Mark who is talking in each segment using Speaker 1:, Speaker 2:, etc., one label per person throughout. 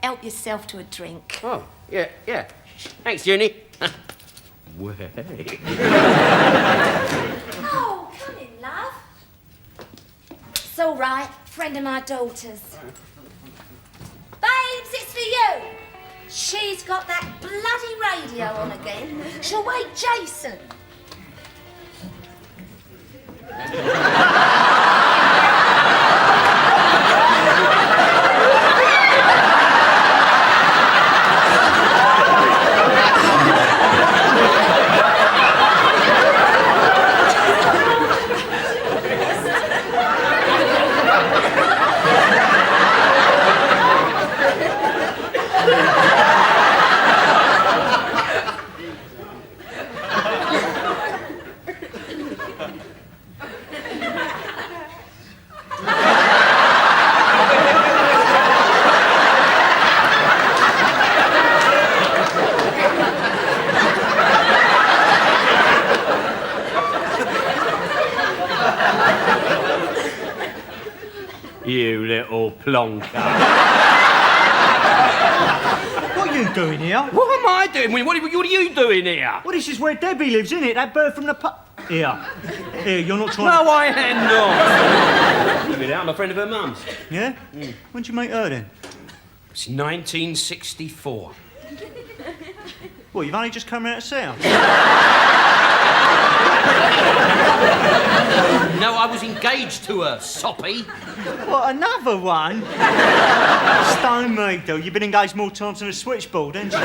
Speaker 1: help yourself to a drink.
Speaker 2: Oh, yeah. Thanks, Junie. Way.
Speaker 1: Oh, come in, love. It's all right. Friend of my daughter's. Babes, it's for you. She's got that bloody radio on again. She'll wake Jason.
Speaker 2: You little plonker.
Speaker 3: What are you doing here?
Speaker 2: What am I doing? What are you doing here?
Speaker 3: Well, this is where Debbie lives, isn't it? That bird from the Here, you're not trying
Speaker 2: No, I am not. Look at that, I'm a friend of her mum's.
Speaker 3: Yeah? When did you meet her, then?
Speaker 2: It's 1964.
Speaker 3: Well, you've only just come out of sound.
Speaker 2: No, I was engaged to her, soppy.
Speaker 3: What, another one? Stone me, though. You've been engaged more times than a switchboard, haven't you?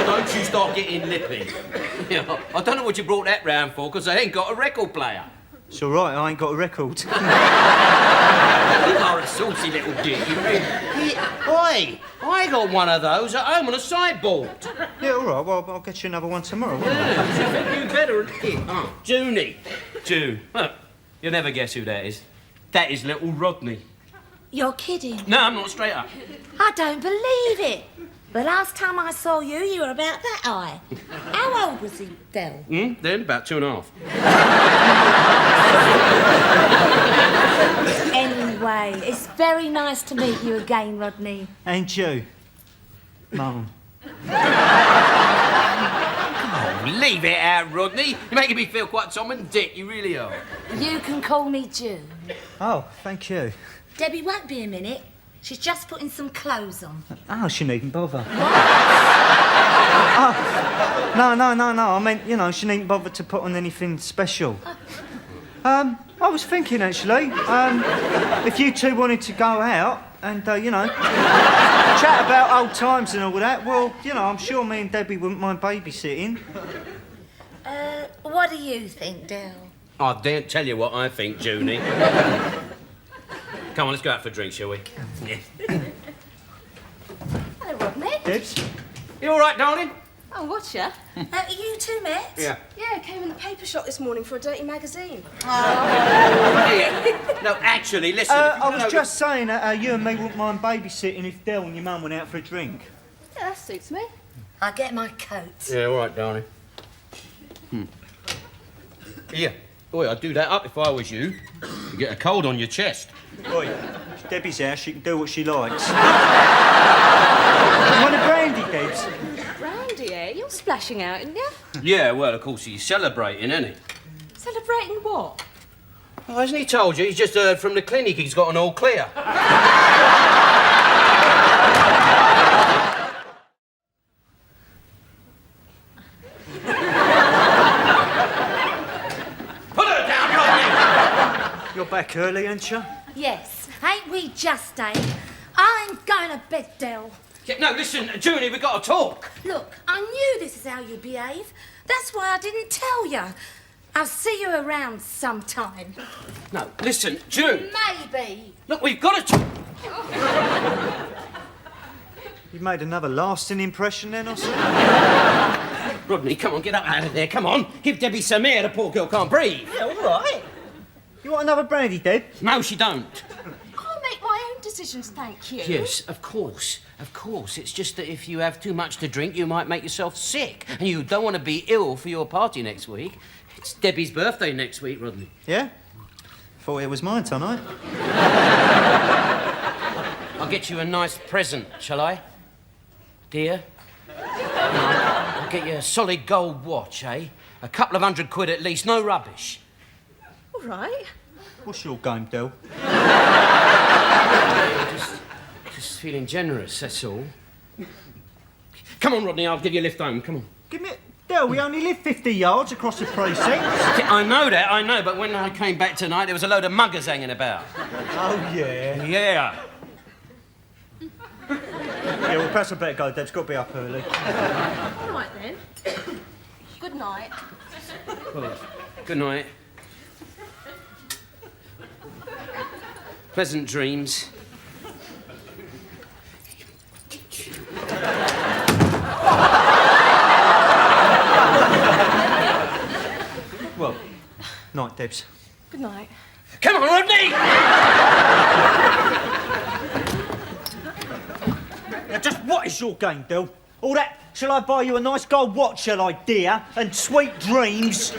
Speaker 2: Don't you start getting lippy. You know, I don't know what you brought that round for, because I ain't got a record player.
Speaker 3: It's all right, I ain't got a record.
Speaker 2: You are a saucy little dick, you really. Oi, I got one of those at home on a sideboard.
Speaker 3: Yeah, all right, well, I'll get you another one tomorrow, won't I?
Speaker 2: Yeah, you better than it. Oh, Junie. June. Look, you'll never guess who that is. That is little Rodney.
Speaker 1: You're kidding.
Speaker 2: No, I'm not, straight up.
Speaker 1: I don't believe it. The last time I saw you, you were about that high. How old was he, Del?
Speaker 2: Then about 2.5.
Speaker 1: Anyway, it's very nice to meet you again, Rodney.
Speaker 3: And you, Mum.
Speaker 2: Oh, leave it out, Rodney. You're making me feel quite Tom and Dick, you really are.
Speaker 1: You can call me June.
Speaker 3: Oh, thank you.
Speaker 1: Debbie won't be a minute. She's just putting some clothes on.
Speaker 3: Oh, she needn't bother. No. I meant, you know, she needn't bother to put on anything special. I was thinking, actually, if you two wanted to go out and, you know, chat about old times and all that, well, you know, I'm sure me and Debbie wouldn't mind babysitting.
Speaker 1: What do you think, Del?
Speaker 2: I daren't tell you what I think, Junie. Come on, let's go out for a drink, shall we? Yeah.
Speaker 1: Hello, Rodney.
Speaker 3: Debs?
Speaker 2: You all right, darling?
Speaker 4: Oh, watcha.
Speaker 1: You two met?
Speaker 2: Yeah.
Speaker 4: Yeah, I came in the paper shop this morning for a dirty magazine.
Speaker 2: No, actually, listen.
Speaker 3: I was just saying that you and me wouldn't mind babysitting if Del and your mum went out for a drink.
Speaker 4: Yeah, that suits me.
Speaker 1: I'll get my coat.
Speaker 2: Yeah, all right, darling. Yeah. Boy, I'd do that up if I was you. You get a cold on your chest.
Speaker 3: Oi, it's Debbie's house, she can do what she likes. You want a brandy, Debs?
Speaker 4: Brandy, eh? You're splashing out, aren't you?
Speaker 2: Yeah, well, of course, he's celebrating, isn't he?
Speaker 4: Celebrating what?
Speaker 2: Oh, hasn't he told you? He's just heard from the clinic he's got an all clear. Put her down, Rodney!
Speaker 3: You're back early, ain't you?
Speaker 1: Yes. Ain't we just, eh? I'm going to bed, Del.
Speaker 2: Yeah, no, listen, Junie, we've got to talk.
Speaker 1: Look, I knew this is how you behave. That's why I didn't tell you. I'll see you around sometime.
Speaker 2: No, listen, June.
Speaker 1: Maybe.
Speaker 2: Look, we've got to talk.
Speaker 3: You've made another lasting impression then, or something?
Speaker 2: Rodney, come on, get up out of there, come on. Give Debbie some air, the poor girl can't breathe.
Speaker 3: Yeah, all right. You want another brandy, Deb?
Speaker 2: No, she don't.
Speaker 4: I'll make my own decisions, thank you.
Speaker 2: Yes, of course. Of course. It's just that if you have too much to drink, you might make yourself sick. And you don't want to be ill for your party next week. It's Debbie's birthday next week, Rodney.
Speaker 3: Yeah? Thought it was mine tonight.
Speaker 2: I I'll get you a nice present, shall I? Dear? I'll get you a solid gold watch, eh? A couple of £100 at least, no rubbish.
Speaker 4: All right.
Speaker 3: What's your game, Del?
Speaker 2: Just feeling generous, that's all. Come on, Rodney, I'll give you a lift home, come on.
Speaker 3: Give me... Del, we only live 50 yards across the precinct.
Speaker 2: I know, but when I came back tonight, there was a load of muggers hanging about.
Speaker 3: Oh, yeah.
Speaker 2: Yeah.
Speaker 3: Yeah, well, perhaps I better go, Deb's got to be up early.
Speaker 4: All right, then. Good night.
Speaker 2: Well, good night. Pleasant dreams.
Speaker 3: Well, night, Debs.
Speaker 4: Good night.
Speaker 2: Come on, Rodney!
Speaker 3: Now, just what is your game, Del? All that, shall I buy you a nice gold watch, shall I, dear? And sweet dreams?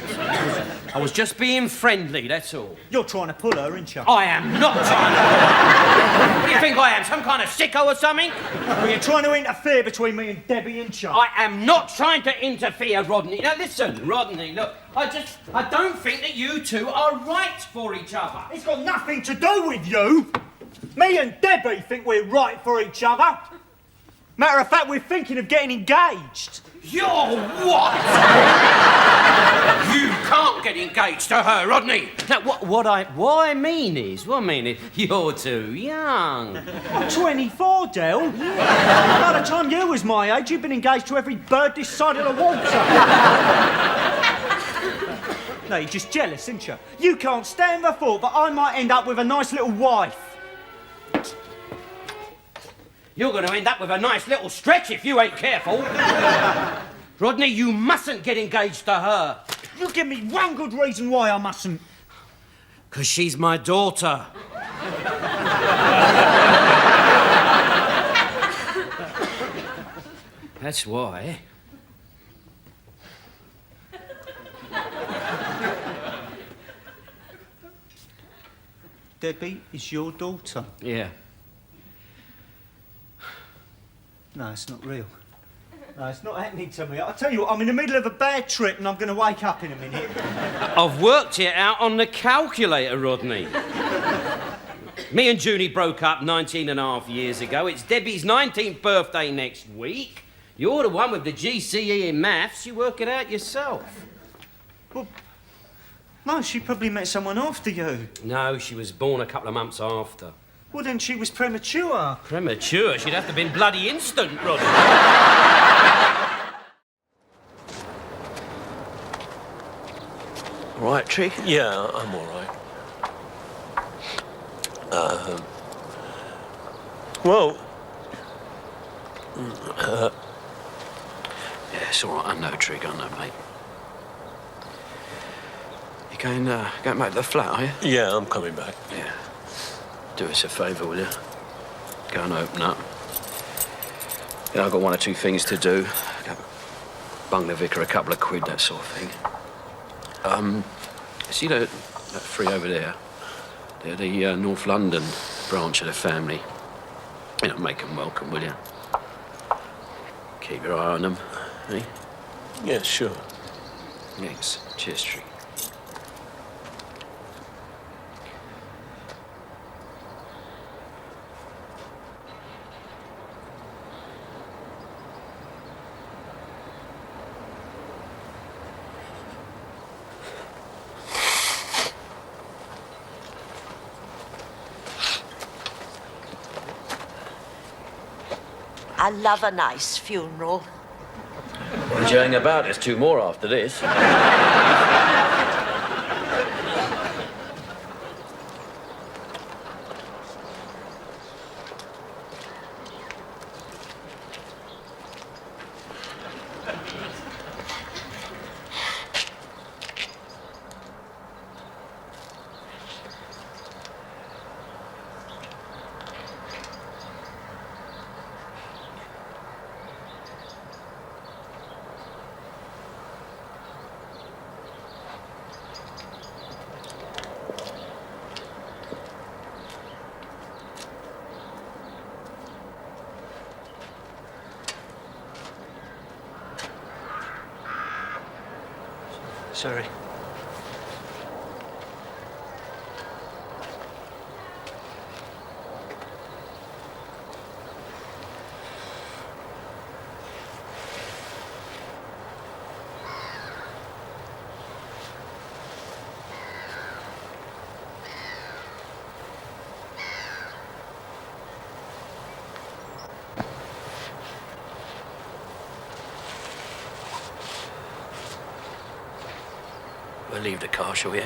Speaker 2: I was just being friendly, that's all.
Speaker 3: You're trying to pull her, aren't you?
Speaker 2: I am not trying to... What do you think I am, some kind of sicko or something?
Speaker 3: Well, you're trying to interfere between me and Debbie, aren't you?
Speaker 2: I am not trying to interfere, Rodney. Now, listen, Rodney, look, I don't think that you two are right for each other.
Speaker 3: It's got nothing to do with you. Me and Debbie think we're right for each other. Matter of fact, we're thinking of getting engaged.
Speaker 2: You're what? You can't get engaged to her, Rodney. Now, what I mean is, you're too young.
Speaker 3: I'm 24, Del. By the time you was my age, you'd been engaged to every bird this side of the water. No, you're just jealous, aren't you? You can't stand the thought that I might end up with a nice little wife.
Speaker 2: You're going to end up with a nice little stretch if you ain't careful. Rodney, you mustn't get engaged to her.
Speaker 3: You give me one good reason why I mustn't.
Speaker 2: 'Cause she's my daughter. That's why.
Speaker 3: Debbie is your daughter.
Speaker 2: Yeah.
Speaker 3: No, it's not real. No, it's not happening to me. I'll tell you what, I'm in the middle of a bad trip and I'm going to wake up in a minute.
Speaker 2: I've worked it out on the calculator, Rodney. Me and Junie broke up 19 and a half years ago. It's Debbie's 19th birthday next week. You're the one with the GCE in maths. You work it out yourself.
Speaker 3: Well, no, she probably met someone after you.
Speaker 2: No, she was born a couple of months after.
Speaker 3: Well, then she was premature.
Speaker 2: Premature? She'd have to have been bloody instant, Rodney.
Speaker 5: All right, Tree?
Speaker 6: Yeah, I'm all right. Well...
Speaker 5: Yeah, it's all right. I know, Trig. I know, mate. You going back to the flat, are you?
Speaker 6: Yeah, I'm coming back.
Speaker 5: Yeah. Do us a favour, will you? Go and open up. Yeah, I've got one or two things to do. Go bung the vicar a couple of quid, that sort of thing. See that three over there? They're the North London branch of the family. You know, make them welcome, will you? Keep your eye on them, eh?
Speaker 6: Yeah, sure.
Speaker 5: Thanks. Cheers, Tree.
Speaker 7: I love a nice funeral.
Speaker 5: What you hang about? There's two more after this. Sorry. We'll leave the car, shall we?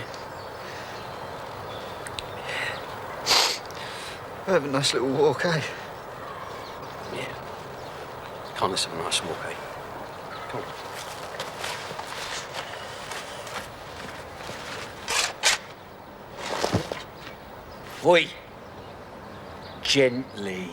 Speaker 3: We'll have a nice little walk, eh?
Speaker 5: Yeah. Can't let's have a nice walk, eh? Come on.
Speaker 8: Oi. Gently.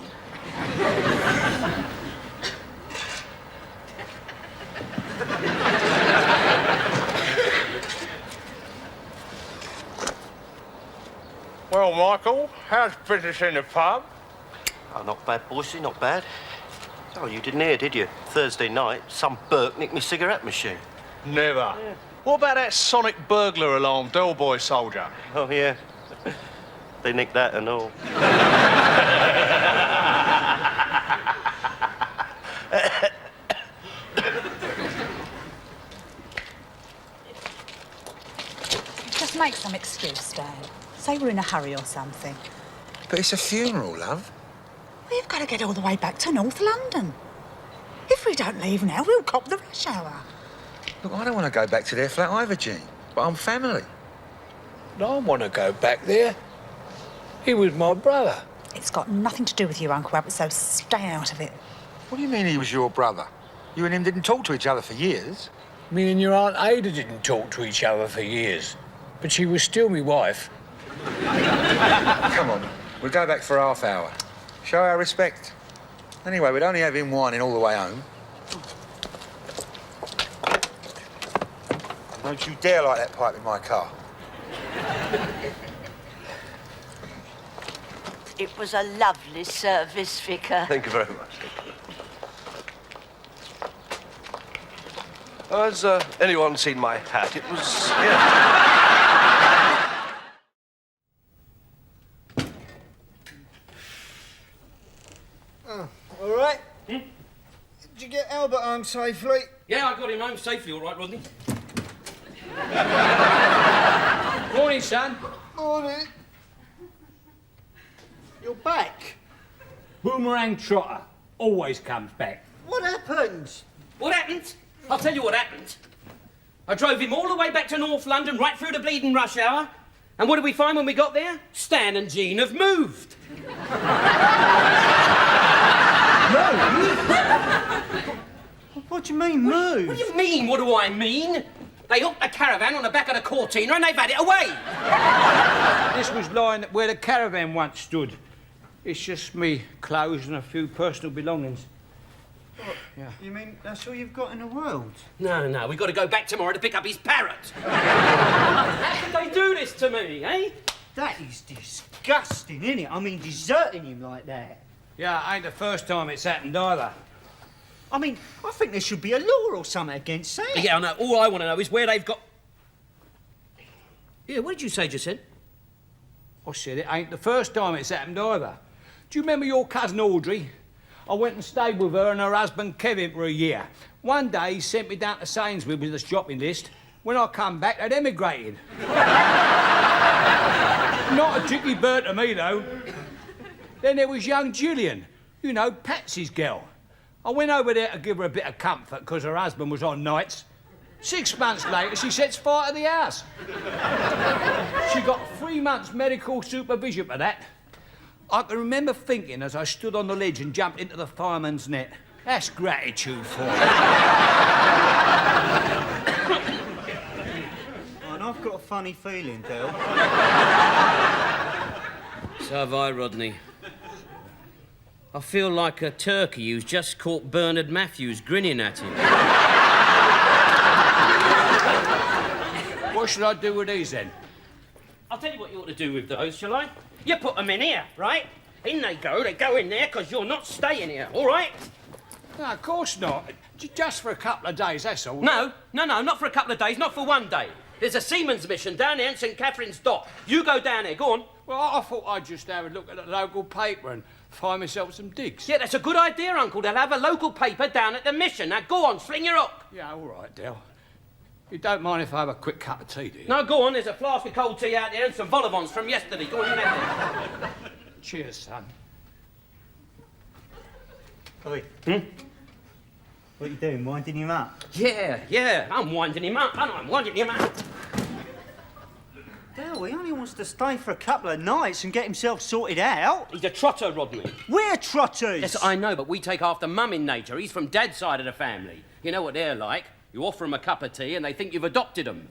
Speaker 9: Well, Michael, how's business in the pub?
Speaker 10: Oh, not bad, bossy, not bad. Oh, you didn't hear, did you? Thursday night, some Burke nicked me cigarette machine.
Speaker 9: Never. Yeah. What about that sonic burglar alarm Delboy soldier?
Speaker 10: Oh, yeah. They nicked that and all.
Speaker 11: Just make some excuse, Dad. Say we're in a hurry or something.
Speaker 12: But it's a funeral, love.
Speaker 11: We've got to get all the way back to North London. If we don't leave now, we'll cop the rush hour.
Speaker 12: Look, I don't want to go back to their flat either, Jean. But I'm family.
Speaker 8: I want to go back there. He was my brother.
Speaker 11: It's got nothing to do with you, Uncle Abbott, so stay out of it.
Speaker 12: What do you mean he was your brother? You and him didn't talk to each other for years.
Speaker 8: Me and your Aunt Ada didn't talk to each other for years. But she was still my wife.
Speaker 12: Come on, we'll go back for half hour. Show our respect. Anyway, we'd only have him whining all the way home. Don't you dare light that pipe in my car.
Speaker 7: It was a lovely service, Vicar.
Speaker 10: Thank you very much.
Speaker 13: Has anyone seen my hat? It was here.
Speaker 3: All right? Did you get Albert home safely?
Speaker 2: Yeah, I got him home safely, all right, Rodney.
Speaker 8: Morning, son.
Speaker 3: Morning. You're back?
Speaker 8: Boomerang Trotter always comes back.
Speaker 3: What happened?
Speaker 2: What happened? I'll tell you what happened. I drove him all the way back to North London, right through the bleeding rush hour. And what did we find when we got there? Stan and Jean have moved.
Speaker 3: What do you mean, move?
Speaker 2: What do you mean, what do I mean? They hooked the caravan on the back of the Cortina and they've had it away.
Speaker 8: This was lying where the caravan once stood. It's just me clothes and a few personal belongings.
Speaker 3: What?
Speaker 8: Yeah.
Speaker 3: You mean that's all you've got in the world?
Speaker 2: No, we've got to go back tomorrow to pick up his parrot. How could they do this to me, eh?
Speaker 3: That is disgusting, isn't it? I mean, deserting him like that.
Speaker 8: Yeah, ain't the first time it's happened either.
Speaker 3: I mean, I think there should be a law or something against that.
Speaker 2: Yeah, I know. All I want to know is where they've got... Yeah, what did you say just then?
Speaker 8: I said it ain't the first time it's happened either. Do you remember your cousin Audrey? I went and stayed with her and her husband Kevin for a year. One day he sent me down to Sainsbury's with a shopping list. When I come back, they'd emigrated. Not a tricky bird to me, though. Then there was young Gillian, you know, Patsy's girl. I went over there to give her a bit of comfort because her husband was on nights. 6 months later, she sets fire to the house. She got 3 months medical supervision for that. I can remember thinking as I stood on the ledge and jumped into the fireman's net, that's gratitude for her.
Speaker 3: And I've got a funny feeling, Del.
Speaker 2: So have I, Rodney. I feel like a turkey who's just caught Bernard Matthews grinning at him.
Speaker 8: What should I do with these, then?
Speaker 2: I'll tell you what you ought to do with those, shall I? You put them in here, right? In they go in there, because you're not staying here, all right?
Speaker 8: No, of course not. Just for a couple of days, that's all.
Speaker 2: No, not for a couple of days, not for one day. There's a seaman's mission down there in St Catherine's Dock. You go down there, go on.
Speaker 8: Well, I thought I'd just have a look at the local paper and find myself some digs.
Speaker 2: Yeah, that's a good idea, Uncle. They'll have a local paper down at the mission. Now, go on, sling your hook.
Speaker 8: Yeah, all right, Del. You don't mind if I have a quick cup of tea, do you?
Speaker 2: No, go on. There's a flask of cold tea out there and some vol au vents from yesterday. Go on, you have it.
Speaker 8: Cheers, son.
Speaker 3: Oi. What are you doing, winding him up?
Speaker 2: Yeah, I'm winding him up. I'm winding him up.
Speaker 3: Del, he only wants to stay for a couple of nights and get himself sorted out.
Speaker 2: He's a trotter, Rodney.
Speaker 3: We're trotters.
Speaker 2: Yes, I know, but we take after Mum in nature. He's from Dad's side of the family. You know what they're like. You offer them a cup of tea and they think you've adopted them.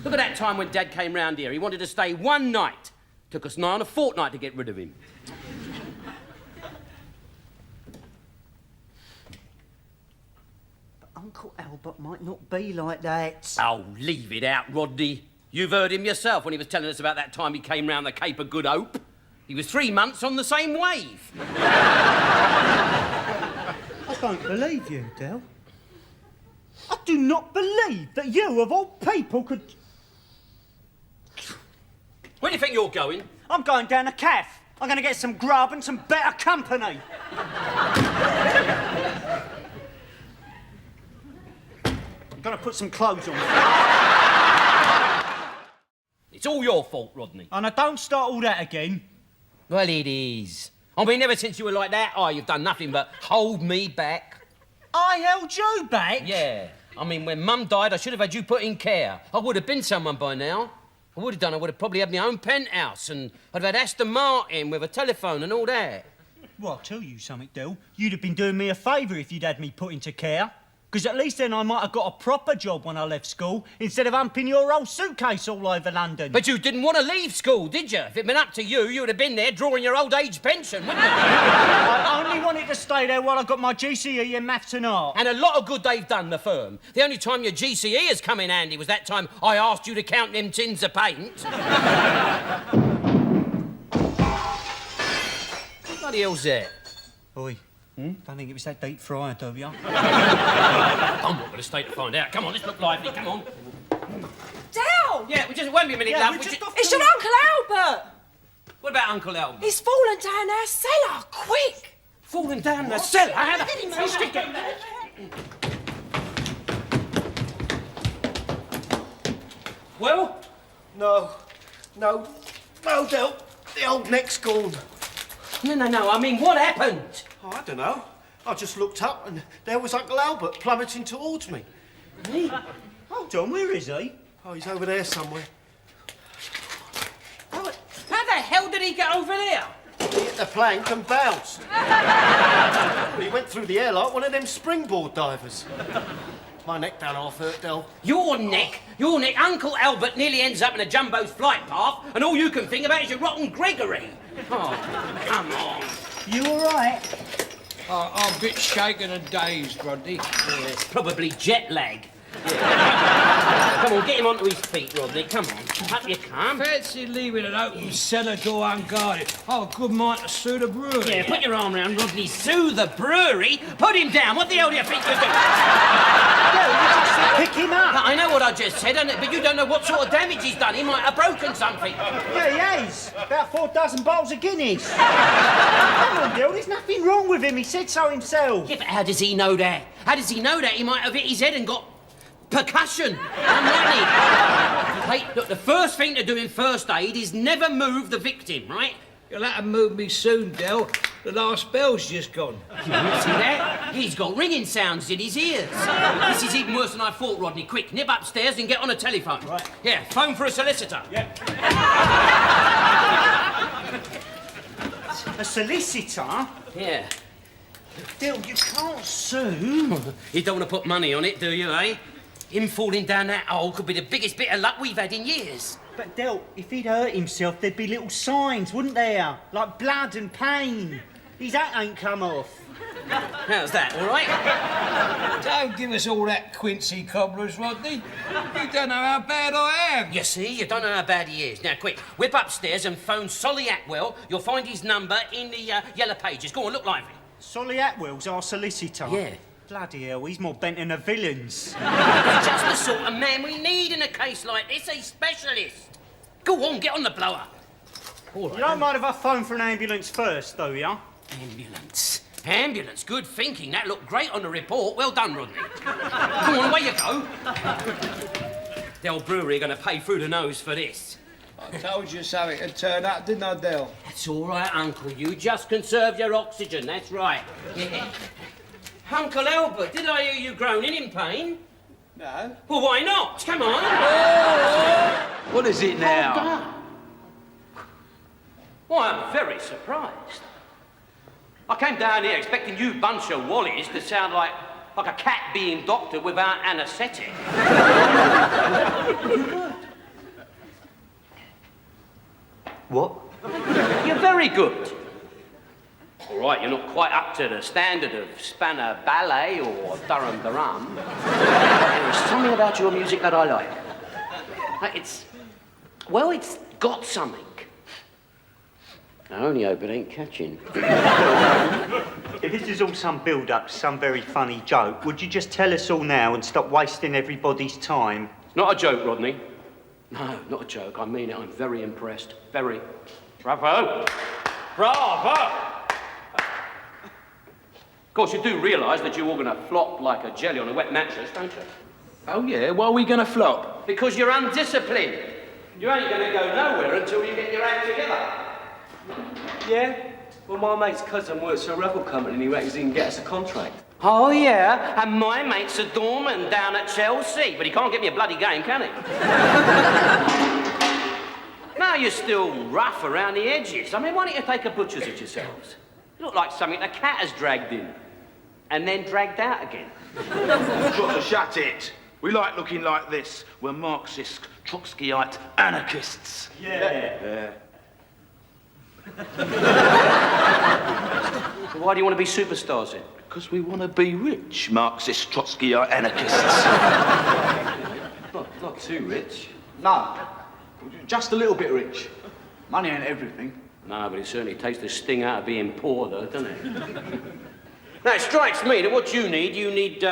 Speaker 2: Look at that time when Dad came round here. He wanted to stay one night. Took us nigh on a fortnight to get rid of him.
Speaker 3: But Uncle Albert might not be like that.
Speaker 2: Oh, leave it out, Rodney. You've heard him yourself when he was telling us about that time he came round the Cape of Good Hope. He was 3 months on the same wave.
Speaker 3: I don't believe you, Del. I do not believe that you, of all people, could...
Speaker 2: Where do you think you're going?
Speaker 3: I'm going down a caff. I'm going to get some grub and some better company. I'm going to put some clothes on.
Speaker 2: It's all your fault, Rodney.
Speaker 3: And I don't start all that again.
Speaker 2: Well, it is. I mean, ever since you were like that, you've done nothing but hold me back.
Speaker 3: I held you back?
Speaker 2: Yeah. I mean, when Mum died, I should have had you put in care. I would have been someone by now. I would have probably had my own penthouse and I'd have had Aston Martin with a telephone and all that.
Speaker 3: Well, I'll tell you something, Del. You'd have been doing me a favour if you'd had me put into care. Because at least then I might have got a proper job when I left school instead of humping your old suitcase all over London.
Speaker 2: But you didn't want to leave school, did you? If it'd been up to you, you would have been there drawing your old age pension, wouldn't you?
Speaker 3: I only wanted to stay there while I got my GCE in maths and art.
Speaker 2: And a lot of good they've done, the firm. The only time your GCE has come in handy was that time I asked you to count them tins of paint. What bloody hell's that?
Speaker 3: Oi. Don't think it was that deep fryer, do you?
Speaker 2: I'm not going to stay to find out. Come on, let's look lively. Come on.
Speaker 4: Del!
Speaker 2: Yeah, we just won't be a minute, love.
Speaker 4: It's your Uncle Albert!
Speaker 2: What about Uncle Albert?
Speaker 4: He's fallen down our cellar, quick!
Speaker 2: Fallen down the cellar? How Well?
Speaker 10: No, Del. The old neck's gone.
Speaker 2: No. I mean, what happened?
Speaker 10: Oh, I don't know. I just looked up and there was Uncle Albert plummeting towards me.
Speaker 3: Hold on, where is he?
Speaker 10: Oh, he's over there somewhere.
Speaker 2: How the hell did he get over there?
Speaker 10: He hit the plank and bounced. He went through the air like one of them springboard divers. My neck done half hurt, Del.
Speaker 2: Your neck? Uncle Albert nearly ends up in a jumbo's flight path and all you can think about is your rotten Gregory. Oh, come on.
Speaker 3: You all right?
Speaker 8: I'm a bit shaken and dazed, Rodney.
Speaker 2: Yeah, it's probably jet lag. Yeah. Come on, get him onto his feet, Rodney. Come on. Up you come.
Speaker 8: Fancy leaving an open cellar door unguarded. Oh, good mind to sue the brewery.
Speaker 2: Yeah, put your arm round Rodney. Sue the brewery? Put him down. What the hell do you think you're doing?
Speaker 3: Pick him up.
Speaker 2: I know what I just said, but you don't know what sort of damage he's done. He might have broken something.
Speaker 3: Yeah, he has. About 4 dozen bottles of Guinness. Come on, Del, there's nothing wrong with him. He said so himself.
Speaker 2: Yeah, but how does he know that? How does he know that? He might have hit his head and got percussion. Unlucky. Hey, look, the first thing to do in first aid is never move the victim, right?
Speaker 8: You'll have to move me soon, Del. The last bell's just gone.
Speaker 2: You see that? He's got ringing sounds in his ears. This is even worse than I thought, Rodney. Quick, nip upstairs and get on a telephone.
Speaker 3: Right.
Speaker 2: Yeah, phone for a solicitor.
Speaker 3: Yeah. A solicitor?
Speaker 2: Yeah.
Speaker 3: Del, you can't sue.
Speaker 2: You don't want to put money on it, do you, eh? Him falling down that hole could be the biggest bit of luck we've had in years.
Speaker 3: But, Del, if he'd hurt himself, there'd be little signs, wouldn't there? Like blood and pain. His hat ain't come off.
Speaker 2: How's that, all right?
Speaker 8: Don't give us all that Quincy cobblers, Rodney. You don't know how bad I am.
Speaker 2: You see, you don't know how bad he is. Now, quick, whip upstairs and phone Solly Atwell. You'll find his number in the yellow pages. Go on, look lively.
Speaker 3: Solly Atwell's our solicitor.
Speaker 2: Yeah.
Speaker 3: Bloody hell, he's more bent than a villain's.
Speaker 2: He's just the sort of man we need in a case like this, a specialist. Go on, get on the blower. All right,
Speaker 3: you don't mind if I phone for an ambulance first, though, yeah?
Speaker 2: Ambulance. Ambulance, good thinking. That looked great on the report. Well done, Rodney. Come on, away you go. The old brewery are going to pay through the nose for this.
Speaker 8: I told you something had turned up, didn't I, Del?
Speaker 2: That's all right, Uncle. You just conserve your oxygen. That's right. Yeah. Uncle Albert, did I hear you groaning in pain?
Speaker 8: No.
Speaker 2: Well, why not? Come on.
Speaker 8: What is it now?
Speaker 2: Hold on. Well, I'm very surprised. I came down here expecting you bunch of wallies to sound like a cat being doctored without anaesthetic.
Speaker 3: What?
Speaker 2: You're very good. All right, you're not quite up to the standard of Spanner Ballet or Durham Durham. There is something about your music that I like. It's got something. I only hope it ain't catching.
Speaker 3: If this is all some build-up, some very funny joke, would you just tell us all now and stop wasting everybody's time?
Speaker 2: It's not a joke, Rodney. No, not a joke. I mean it. I'm very impressed. Very. Bravo. Bravo. Of course, you do realise that you're all going to flop like a jelly on a wet mattress, don't you?
Speaker 8: Oh, yeah? Why are we going to flop?
Speaker 2: Because you're undisciplined. You ain't going to go nowhere until you get your act together.
Speaker 14: Yeah? Well, my mate's cousin works for a record company and he reckons he can get us a contract.
Speaker 2: Oh, yeah? And my mate's a doorman down at Chelsea, but he can't get me a bloody game, can he? Now you're still rough around the edges. I mean, why don't you take a butcher's at yourselves? You look like something a cat has dragged in and then dragged out again.
Speaker 15: You've got to shut it. We like looking like this. We're Marxist, Trotskyite anarchists.
Speaker 2: Yeah. So why do you want to be superstars then?
Speaker 15: Because we want to be rich, Marxist, Trotskyite anarchists.
Speaker 14: Not too rich.
Speaker 15: No, just a little bit rich. Money ain't everything.
Speaker 2: No, but it certainly takes the sting out of being poor, though, doesn't it? Now, it strikes me that what you need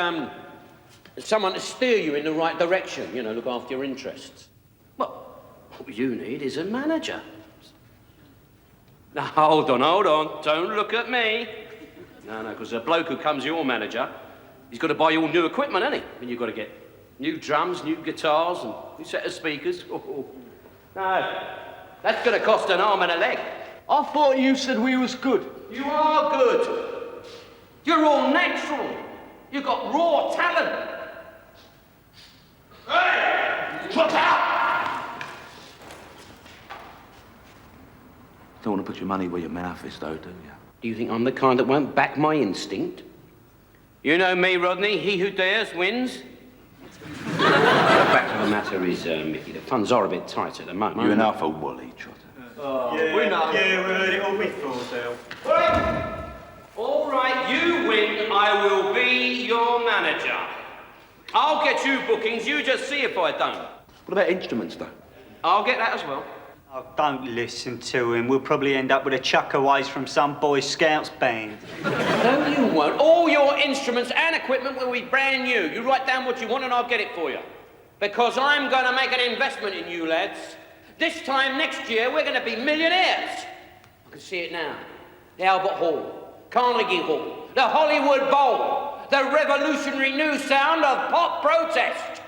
Speaker 2: someone to steer you in the right direction, you know, look after your interests. Well, what you need is a manager. Now, hold on, don't look at me. No, because the bloke who comes your manager, he's got to buy you all new equipment, hasn't he? I mean, you've got to get new drums, new guitars, and new set of speakers. Oh. No, that's going to cost an arm and a leg.
Speaker 15: I thought you said we was good.
Speaker 2: You are good. You're all natural. You've got raw talent. Hey! Drop out!
Speaker 15: Don't want to put your money where your mouth is, though, do you?
Speaker 2: Do you think I'm the kind that won't back my instinct? You know me, Rodney. He who dares wins. The fact of the matter is, Mickey, the funds are a bit tight at the moment.
Speaker 15: You're enough for Wally, Trotter.
Speaker 3: Oh, yeah, we know. Yeah, we heard it all before, Del.
Speaker 2: All right, you win. I will be your manager. I'll get you bookings. You just see if I don't.
Speaker 15: What about instruments, though?
Speaker 2: I'll get that as well.
Speaker 3: Oh, don't listen to him. We'll probably end up with a chuckaways from some Boy Scouts band.
Speaker 2: No, you won't. All your instruments and equipment will be brand new. You write down what you want and I'll get it for you. Because I'm going to make an investment in you lads. This time next year, we're going to be millionaires. I can see it now. The Albert Hall, Carnegie Hall, the Hollywood Bowl, the revolutionary new sound of pop protest.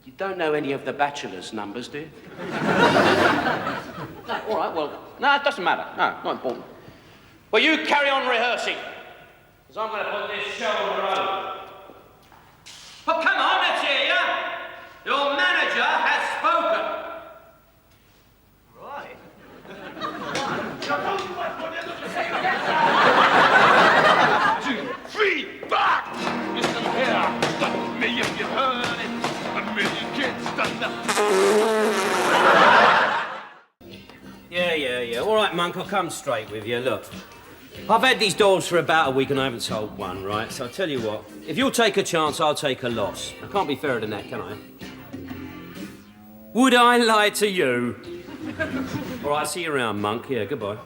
Speaker 2: You don't know any of the Bachelor's numbers, do you? No, all right, well, no, it doesn't matter. No, not important. Well, you carry on rehearsing, because I'm going to put this show on the road. But come on, let's hear you. Your manager has spoken.
Speaker 3: Right.
Speaker 15: 2, 3, back! Listen here, that million you heard it. A million kids done that.
Speaker 2: Yeah. All right, Monk, I'll come straight with you. Look, I've had these dolls for about a week and I haven't sold one, right? So I'll tell you what, if you'll take a chance, I'll take a loss. I can't be fairer than that, can I? Would I lie to you? All right, see you around, Monk. Yeah, goodbye.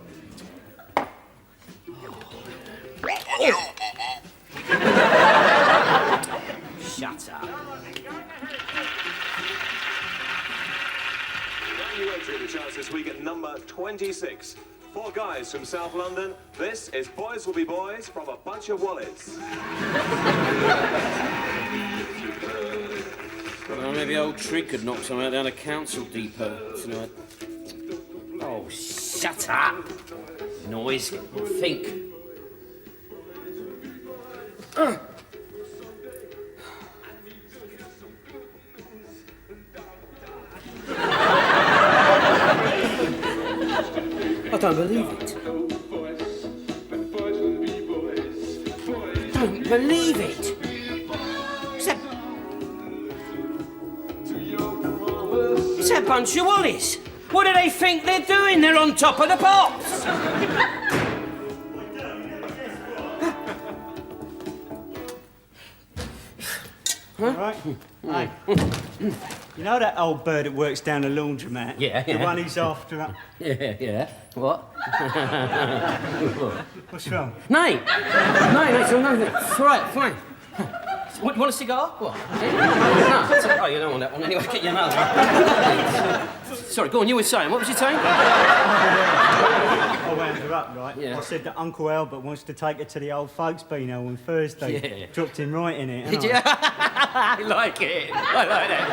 Speaker 16: New entry in the charts this week at number 26. 4 guys from South London. This is Boys Will Be Boys from a Bunch of Wallies.
Speaker 2: Well, maybe old Trig could knock something out down a council depot tonight. Oh, shut up! Noise. Think. I don't believe it. Don't believe it. It's that bunch of Wallies. What do they think they're doing? They're on top of the pops.
Speaker 3: All right. Hey. You know that old bird that works down the laundromat?
Speaker 2: Yeah.
Speaker 3: The one who's after up.
Speaker 2: Yeah. What?
Speaker 3: What's wrong?
Speaker 2: No, it's all right, fine. You want a cigar? What? No, it's all right, you don't want that one anyway, get you another one. Sorry, go on, you were saying, what was you saying?
Speaker 3: I wound her up, right?
Speaker 2: Yeah.
Speaker 3: I said that Uncle Albert wants to take her to the old folks' beano on Thursday.
Speaker 2: Yeah.
Speaker 3: Dropped him right in it,
Speaker 2: Did you? I like it. I like that.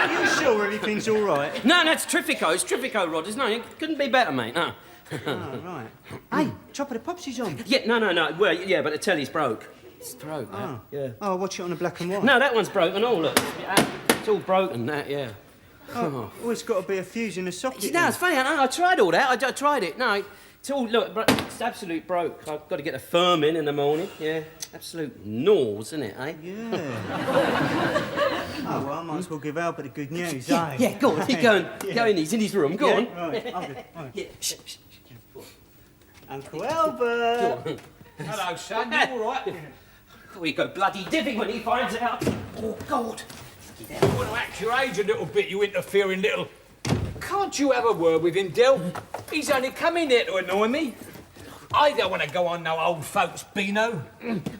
Speaker 3: Are you sure everything's all right?
Speaker 2: No, it's Triffico. It's Triffico, Rogers. No, it couldn't be better, mate. No.
Speaker 3: Oh, right. Hey, Top of the Pops is on.
Speaker 2: Yeah, no. Well, yeah, but the telly's broke. It's broke, that. Yeah.
Speaker 3: Oh, watch it on the black and white.
Speaker 2: No, that one's broken. Oh, look. It's all broken, that, yeah.
Speaker 3: Oh, well, it's got to be a fuse in the socket.
Speaker 2: No, it's funny. I tried all that. I tried it. No, it's all, look, it's absolute broke. I've got to get the firm in the morning. Yeah. Absolute nose, isn't it, eh?
Speaker 3: Yeah. Oh, well, I might as well give Albert the good news,
Speaker 2: Yeah,
Speaker 3: eh?
Speaker 2: yeah, go on. Go in. He's in his room. Go on.
Speaker 3: Right. Okay.
Speaker 2: Yeah. Shh.
Speaker 3: Uncle Albert.
Speaker 2: Go on.
Speaker 8: Hello, son. You all right?
Speaker 2: We go bloody divvy when he finds out. Oh, God.
Speaker 8: I want to act your age a little bit, you interfering little... Can't you have a word with him, Del? He's only come in here to annoy me. I don't want to go on no old folks' beano.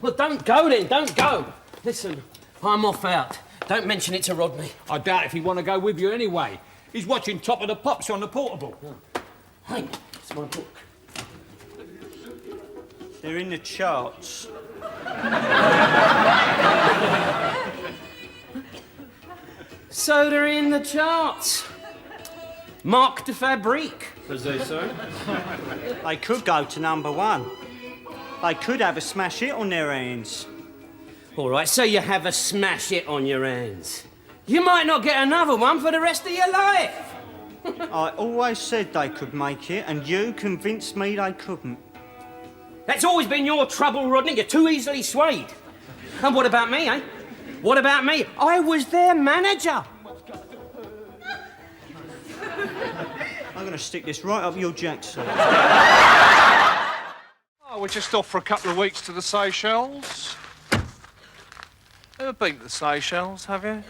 Speaker 2: Well, don't go then. Don't go. Listen, I'm off out. Don't mention it to Rodney.
Speaker 8: I doubt if he'd want to go with you anyway. He's watching Top of the Pops on the portable.
Speaker 2: Hey, it's my book.
Speaker 3: They're in the charts.
Speaker 2: So they're in the charts. Marque de fabrique, as they say.
Speaker 3: They could go to number 1. They could have a smash hit on their hands.
Speaker 2: All right, so you have a smash hit on your hands. You might not get another one for the rest of your life.
Speaker 3: I always said they could make it, and you convinced me they couldn't.
Speaker 2: That's always been your trouble, Rodney. You're too easily swayed. And what about me, eh? What about me? I was their manager.
Speaker 3: I'm going to stick this right up your jackson.
Speaker 9: Oh, we're just off for a couple of weeks to the Seychelles. Ever been to the Seychelles, have you?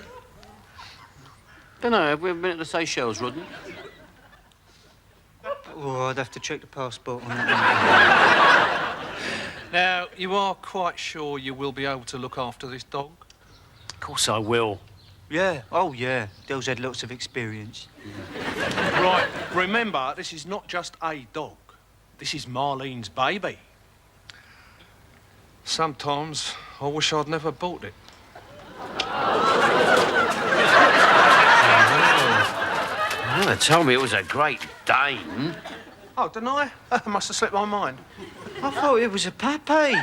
Speaker 5: Don't know, have we ever been to the Seychelles, Rodney?
Speaker 3: Oh, I'd have to check the passport on that one.
Speaker 9: Now, you are quite sure you will be able to look after this dog?
Speaker 5: Of course I will.
Speaker 3: Yeah, oh yeah. Dell's had lots of experience.
Speaker 9: Right, remember, this is not just a dog. This is Marlene's baby. Sometimes I wish I'd never bought it.
Speaker 5: Oh, they told me it was a Great Dane.
Speaker 9: Oh, didn't I? That must have slipped my mind.
Speaker 3: I thought it was a puppy.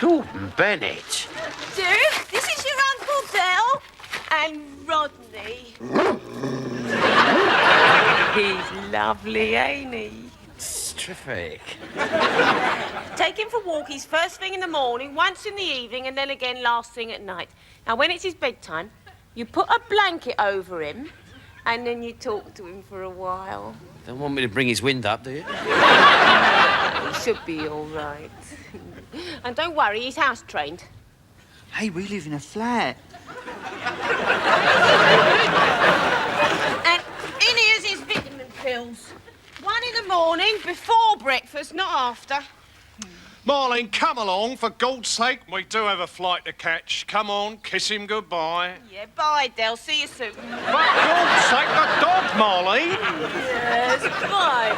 Speaker 5: Gordon Bennett.
Speaker 4: Duke, this is your Uncle Del and Rodney. He's lovely, ain't he?
Speaker 5: It's terrific.
Speaker 4: Take him for walkies first thing in the morning, once in the evening, and then again last thing at night. Now, when it's his bedtime, you put a blanket over him, and then you talk to him for a while.
Speaker 5: Don't want me to bring his wind up, do you?
Speaker 4: He should be all right. And don't worry, he's house trained.
Speaker 3: Hey, we live in a flat.
Speaker 4: And in here's his vitamin pills. One in the morning, before breakfast, not after.
Speaker 9: Marlene, come along, for God's sake. We do have a flight to catch. Come on, kiss him goodbye.
Speaker 4: Yeah, bye, Del. See you soon.
Speaker 9: For God's sake, the dog, Marlene.
Speaker 4: Yes, bye.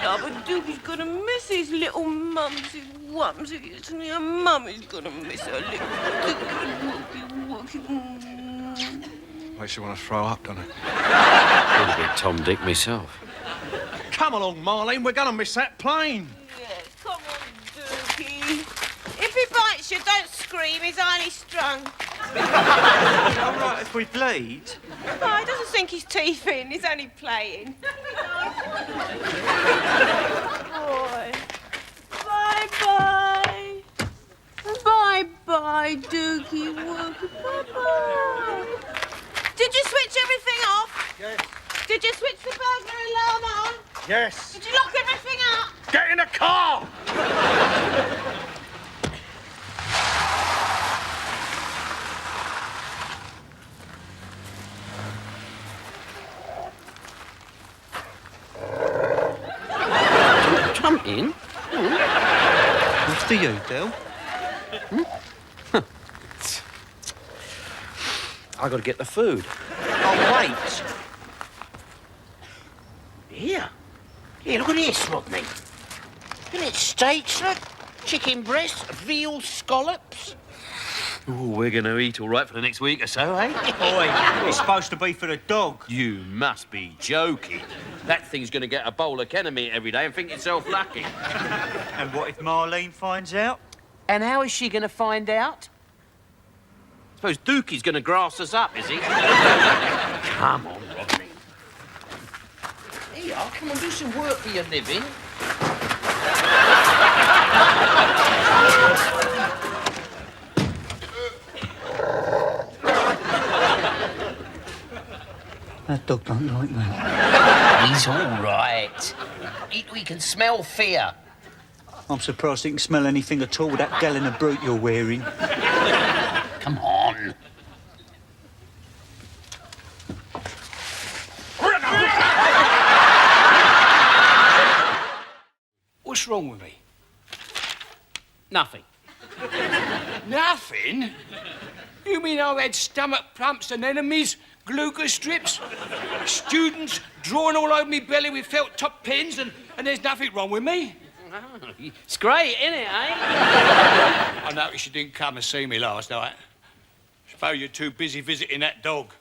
Speaker 4: Bye, Dookie's gonna miss his little mums, his wumsies, isn't he? Her mummy's gonna miss her little
Speaker 9: Makes you want to throw up, doesn't it?
Speaker 5: I'm a bit Tom Dick myself.
Speaker 9: Come along, Marlene, we're going to miss that plane.
Speaker 4: Yes, come on, Dookie. If he bites you, don't scream, he's only strung.
Speaker 3: All right, if we bleed.
Speaker 4: No, he doesn't sink his teeth in, he's only playing. Boy. Bye-bye. Bye-bye, Dookie Wookie. Bye-bye. Did you switch everything off?
Speaker 10: Yes.
Speaker 4: Did you switch the burglary alarm on?
Speaker 10: Yes.
Speaker 4: Did you lock everything up?
Speaker 10: Get in the car!
Speaker 5: Jump in.
Speaker 3: After you, Del.
Speaker 5: I got to get the food.
Speaker 10: Oh, wait. Here. Here, look at this, Rodney. Isn't it steaks, look? Chicken breasts, veal scallops.
Speaker 5: Oh, we're going to eat all right for the next week or so, eh?
Speaker 3: Boy, it's supposed to be for the dog.
Speaker 5: You must be joking. That thing's going to get a bowl of Kennemeat every day and think itself lucky.
Speaker 3: And what if Marlene finds out?
Speaker 5: And how is she going to find out? Suppose Dookie's going to grass us up, is he? Come on, Rodney. Here you are. Come on, do some work for your living.
Speaker 3: That dog don't like me.
Speaker 5: He's all right. We can smell fear.
Speaker 3: I'm surprised he can smell anything at all with that gallon of brute you're wearing.
Speaker 5: Come on.
Speaker 8: What's wrong with me?
Speaker 5: Nothing.
Speaker 8: Nothing? You mean I've had stomach plumps and enemies, glucose strips, students drawing all over me belly with felt top pens, and there's nothing wrong with me?
Speaker 5: Oh, it's great, isn't it, eh?
Speaker 8: I noticed you didn't come and see me last night. Suppose you're too busy visiting that dog.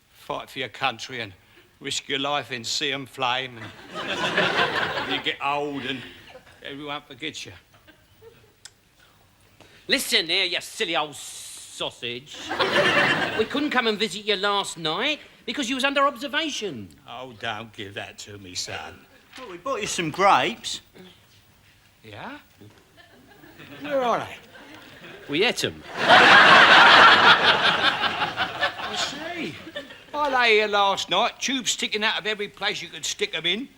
Speaker 8: Fight for your country and risk your life in sea and flame, and you get old and everyone forgets you.
Speaker 2: Listen here, you silly old sausage. We couldn't come and visit you last night because you was under observation.
Speaker 8: Oh, don't give that to me, son.
Speaker 3: Well, we bought you some grapes.
Speaker 8: Yeah? Where are they?
Speaker 2: We ate them.
Speaker 8: I see. I lay here last night, tubes sticking out of every place you could stick them in.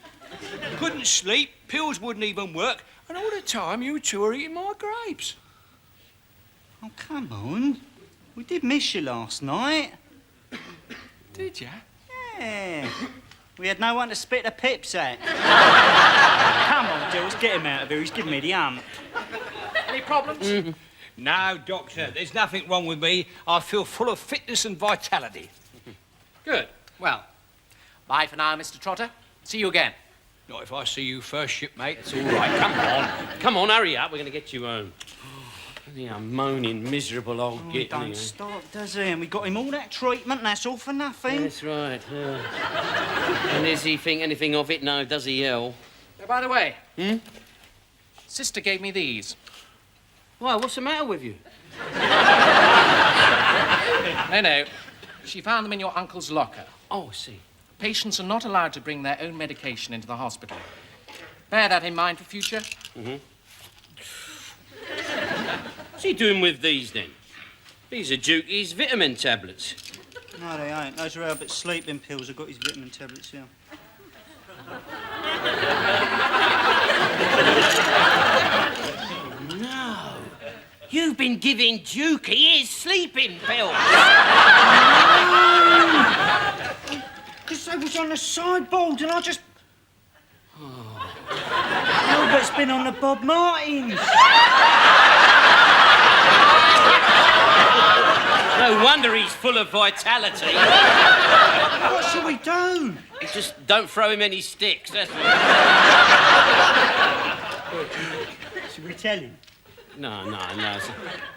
Speaker 8: Couldn't sleep, pills wouldn't even work, and all the time you two were eating my grapes.
Speaker 3: Oh, come on. We did miss you last night.
Speaker 8: Did you?
Speaker 3: Yeah. We had no one to spit the pips at. Come on, Jules, get him out of here. He's giving me the hump.
Speaker 8: Any problems? No, Doctor, there's nothing wrong with me. I feel full of fitness and vitality.
Speaker 17: Good. Well, bye for now, Mr. Trotter. See you again.
Speaker 8: Not if I see you first, shipmate.
Speaker 2: It's all right. Come on. Come on, hurry up. We're going to get you home. Yeah, moaning, miserable old
Speaker 3: He
Speaker 2: git.
Speaker 3: don't stop, does he? And we got him all that treatment, and that's all for nothing.
Speaker 2: That's right. And does he think anything of it? No, does he yell?
Speaker 17: Oh, by the way, Sister gave me these.
Speaker 2: Why, what's the matter with you?
Speaker 17: No. She found them in your uncle's locker.
Speaker 2: Oh, I see.
Speaker 17: Patients are not allowed to bring their own medication into the hospital. Bear that in mind for future.
Speaker 2: What's he doing with these, then? These are Dukie's vitamin tablets.
Speaker 3: No, they ain't. Those are Albert's sleeping pills. I've got his vitamin tablets here.
Speaker 2: No. You've been giving Dukey his sleeping pills.
Speaker 3: Because they was on the sideboard and I just... Oh. Albert's been on the Bob Martins.
Speaker 2: No wonder he's full of vitality.
Speaker 3: What shall we do?
Speaker 2: Just don't throw him any sticks, that's all.
Speaker 3: Should we tell him?
Speaker 2: No.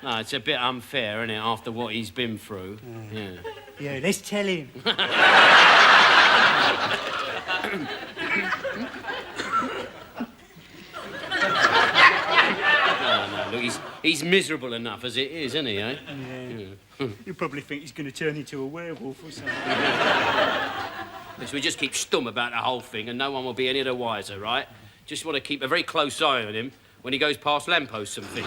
Speaker 2: It's a bit unfair, isn't it, after what he's been through? Yeah.
Speaker 3: Yeah, let's tell him.
Speaker 2: No, look, he's miserable enough as it is, isn't he, eh?
Speaker 3: Yeah. You probably think he's going to turn into a werewolf or something.
Speaker 2: So we just keep stum about the whole thing and no one will be any the wiser, right? Just want to keep a very close eye on him when he goes past lampposts and things.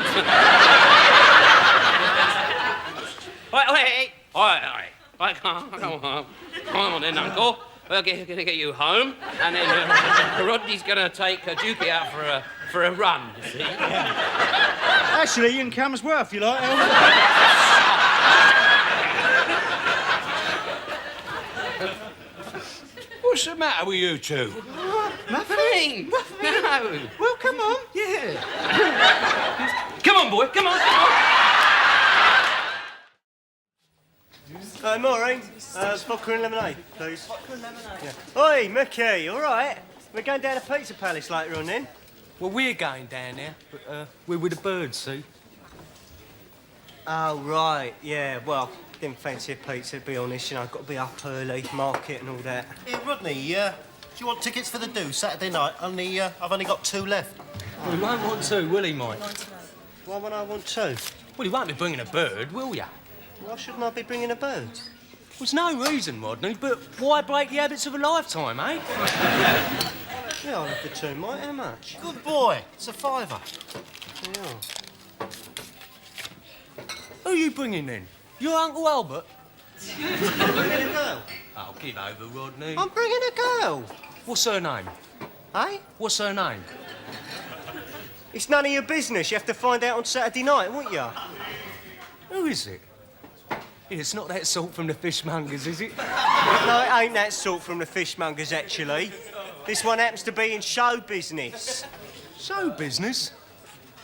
Speaker 2: Wait. Come on then, Uncle. We're going to get you home, and then Rodney's going to take Dukey out for a run, you see.
Speaker 3: Yeah. Actually, you can come as well if you like, Albert.
Speaker 8: What's the matter with you two?
Speaker 2: Nothing. No.
Speaker 3: Well, come on.
Speaker 2: Yeah. Come on, boy. Come on.
Speaker 10: Maureen, vodka and lemonade, please. Vodka and lemonade. Yeah. Oi, Mickey, all right? We're going down to Pizza Palace later on then.
Speaker 18: Well, we're going down there, but we're with the birds, see?
Speaker 10: Oh, right, yeah, well, didn't fancy a pizza, to be honest. You know, got to be up early, market and all that.
Speaker 19: Yeah, Rodney, do you want tickets for the do Saturday night? I've only got 2 left.
Speaker 18: Well, he won't want to, will he, Mike?
Speaker 10: Why won't I want 2?
Speaker 18: Well, he won't be bringing a bird, will ya?
Speaker 10: Why shouldn't I be bringing a bird?
Speaker 18: There's no reason, Rodney, but why break the habits of a lifetime, eh?
Speaker 10: Yeah, I'll have the 2, Mike. How much?
Speaker 19: Good boy. It's a £5.
Speaker 10: Yeah.
Speaker 18: Who are you bringing then? Your Uncle Albert?
Speaker 10: I'm bringing a girl.
Speaker 18: Oh, give over, Rodney.
Speaker 10: I'm bringing a girl.
Speaker 18: What's her name?
Speaker 10: Eh?
Speaker 18: What's her name?
Speaker 10: It's none of your business. You have to find out on Saturday night, won't you?
Speaker 18: Who is it? It's not that sort from the fishmongers, is it?
Speaker 10: No, it ain't that sort from the fishmongers, actually. This one happens to be in show business.
Speaker 18: Show business?